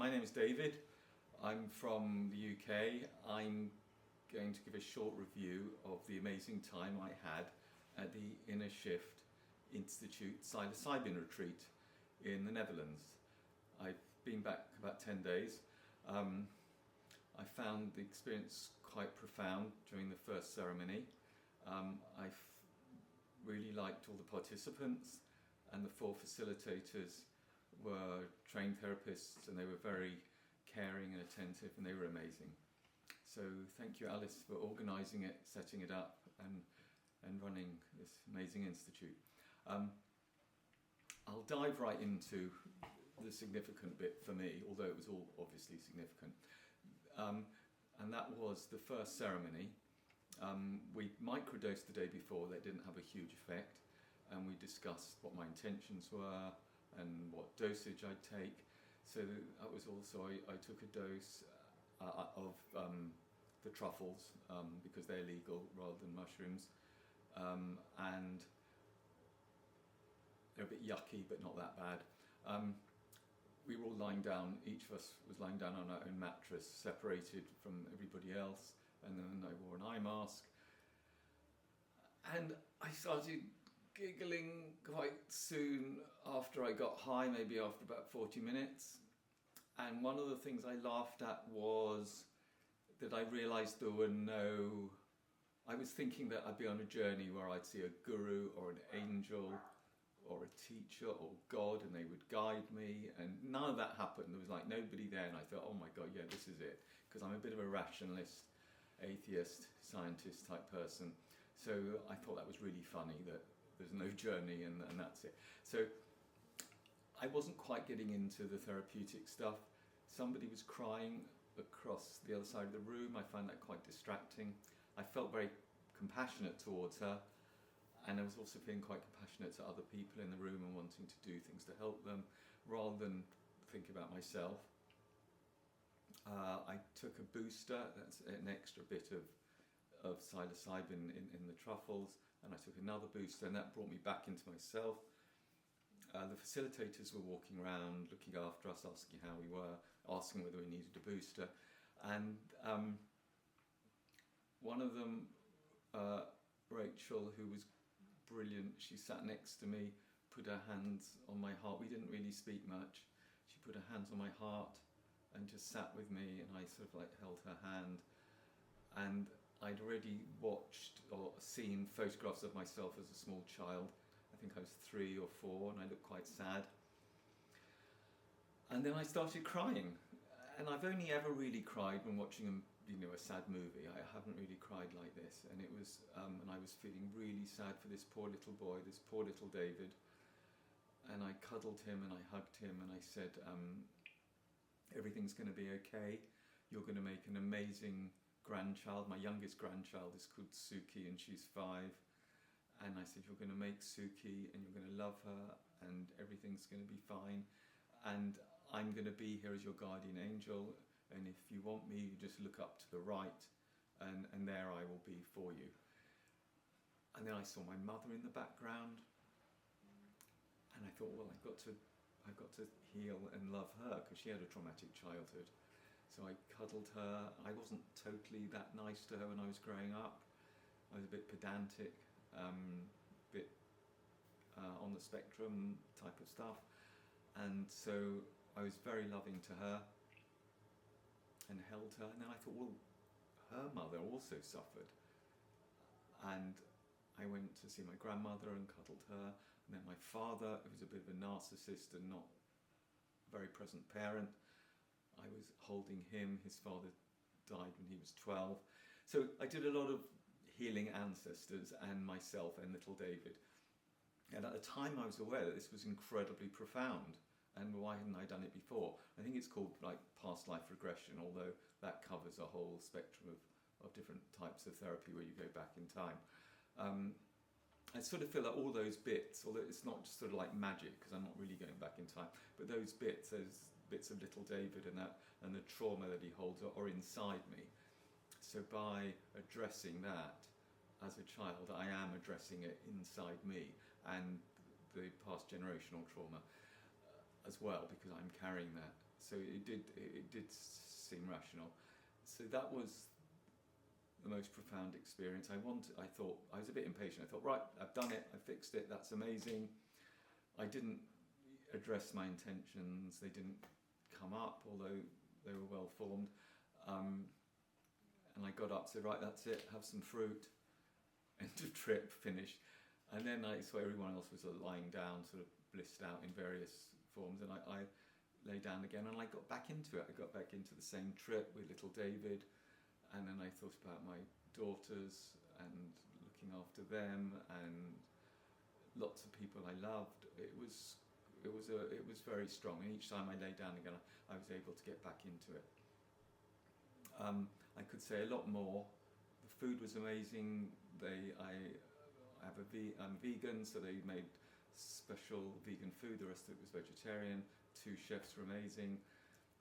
my name is David. I'm from the UK. I'm going to give a short review of the amazing time I had at the Shift Psilocybin Retreat in the Netherlands. I've been back about 10 days. I found the experience quite profound during the first ceremony. I really liked all the participants, and the 4 facilitators were trained therapists, and they were very caring and attentive, and they were amazing. So thank you, Alice, for organising it, setting it up, and running this amazing institute. I'll dive right into the significant bit for me, although it was all obviously significant. And that was the first ceremony. We microdosed the day before. That didn't have a huge effect, and we discussed what my intentions were and what dosage I'd take. So that was also, I took a dose of the truffles because they're legal rather than mushrooms, and they're a bit yucky but not that bad. We were all lying down, each of us was lying down on our own mattress, separated from everybody else, and then I wore an eye mask. And I started giggling quite soon after I got high, maybe after about 40 minutes. And one of the things I laughed at was that I realised there were no... I was thinking that I'd be on a journey where I'd see a guru or an angel or a teacher or God, and they would guide me, and none of that happened. There was like nobody there, and I thought, oh my God, yeah, this is it, because I'm a bit of a rationalist, atheist, scientist type person. So I thought that was really funny, that there's no journey and that's it. So I wasn't quite getting into the therapeutic stuff. Somebody was crying across the other side of the room. I found that quite distracting. I felt very compassionate towards her, and I was also feeling quite compassionate to other people in the room and wanting to do things to help them rather than think about myself. I took a booster, that's an extra bit of psilocybin in the truffles, and I took another booster, and that brought me back into myself. The facilitators were walking around, looking after us, asking how we were, asking whether we needed a booster. And one of them, Rachel, who was brilliant, she sat next to me, put her hands on my heart. We didn't really speak much. She put her hands on my heart and just sat with me, and I sort of like held her hand. And I'd already watched or seen photographs of myself as a small child. I think I was 3 or 4, and I looked quite sad. And then I started crying, and I've only ever really cried when watching a sad movie. I haven't really cried like this, and it was, and I was feeling really sad for this poor little boy, this poor little David. And I cuddled him and I hugged him, and I said, everything's going to be okay. You're going to make an amazing grandchild. My youngest grandchild is called Suki, and she's 5. And I said, you're going to make Suki, and you're going to love her, and everything's going to be fine. And I'm going to be here as your guardian angel, and if you want me, you just look up to the right, and there I will be for you. And then I saw my mother in the background, and I thought, well, I've got to heal and love her, because she had a traumatic childhood. So I cuddled her. I wasn't totally that nice to her when I was growing up. I was a bit pedantic, bit on the spectrum type of stuff. And so I was very loving to her and held her. And then I thought, well, her mother also suffered. And I went to see my grandmother and cuddled her. And then my father, who was a bit of a narcissist and not a very present parent, I was holding him. His father died when he was 12. So I did a lot of healing ancestors and myself and little David. And at the time I was aware that this was incredibly profound, and why hadn't I done it before? I think it's called like past life regression, although that covers a whole spectrum of different types of therapy where you go back in time. I sort of feel that all those bits, although it's not just sort of like magic, because I'm not really going back in time, but those bits of little David and the trauma that he holds are inside me. So by addressing that as a child, I am addressing it inside me, and the past generational trauma as well, because I'm carrying that. So it did seem rational. So that was the most profound experience. I thought, I was a bit impatient. I thought, right, I've done it, I fixed it, that's amazing. I didn't address my intentions, they didn't come up, although they were well formed. And I got up, said, right, that's it, have some fruit, end of trip, finished. And then I saw everyone else was lying down, sort of blissed out in various forms, and I lay down again, and I got back into it. I got back into the same trip with little David, and then I thought about my daughters and looking after them, and lots of people I loved. It was very strong, and each time I lay down again, I was able to get back into it. I could say a lot more. The food was amazing. I'm vegan, so they made special vegan food. The rest of it was vegetarian. 2 chefs were amazing.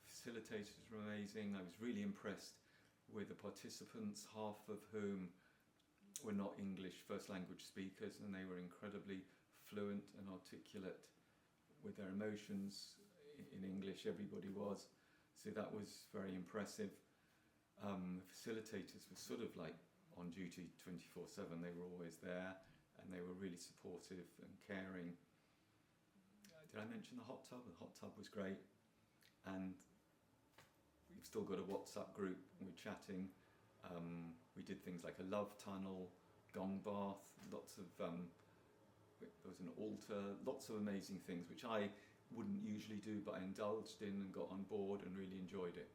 Facilitators were amazing. I was really impressed with the participants, half of whom were not English first language speakers, and they were incredibly fluent and articulate with their emotions in English. Everybody was. So that was very impressive. The facilitators were sort of like on duty 24/7. They were always there, and they were really supportive and caring. Did I mention the hot tub? The hot tub was great, and we've still got a WhatsApp group. We're chatting. We did things like a love tunnel, gong bath, there was an altar, lots of amazing things which I wouldn't usually do, but I indulged in and got on board and really enjoyed it.